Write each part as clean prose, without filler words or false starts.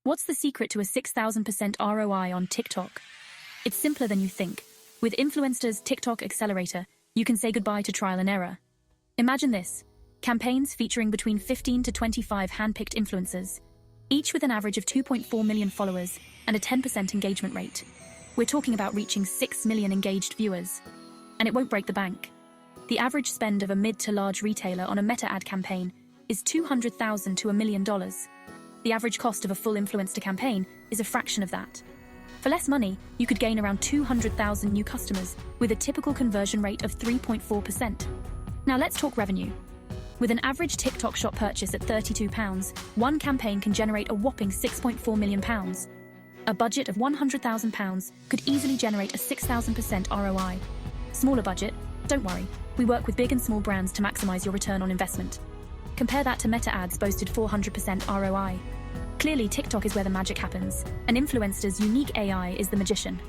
What's the secret to a 6,000% ROI on TikTok? It's simpler than you think. With Influenster's TikTok Accelerator, you can say goodbye to trial and error. Imagine this: campaigns featuring between 15 to 25 hand-picked influencers, each with an average of 2.4 million followers and a 10% engagement rate. We're talking about reaching 6 million engaged viewers. And it won't break the bank. The average spend of a mid to large retailer on a meta ad campaign is $200,000 to $1 million. The average cost of a full influencer campaign is a fraction of that. For less money, you could gain around 200,000 new customers with a typical conversion rate of 3.4%. Now let's talk revenue. With an average TikTok shop purchase at £32, one campaign can generate a whopping £6.4 million. A budget of £100,000 could easily generate a 6,000% ROI. Smaller budget? Don't worry. We work with big and small brands to maximize your return on investment. Compare that to Meta ads boasted 400% ROI. Clearly, TikTok is where the magic happens, and Influenster's unique AI is the magician.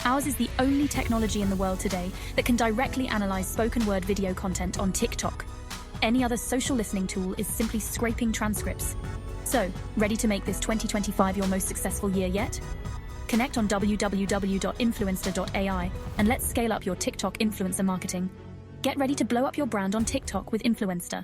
Ours is the only technology in the world today that can directly analyze spoken word video content on TikTok. Any other social listening tool is simply scraping transcripts. So, ready to make this 2025 your most successful year yet? Connect on www.influencer.ai and let's scale up your TikTok influencer marketing. Get ready to blow up your brand on TikTok with Influencer.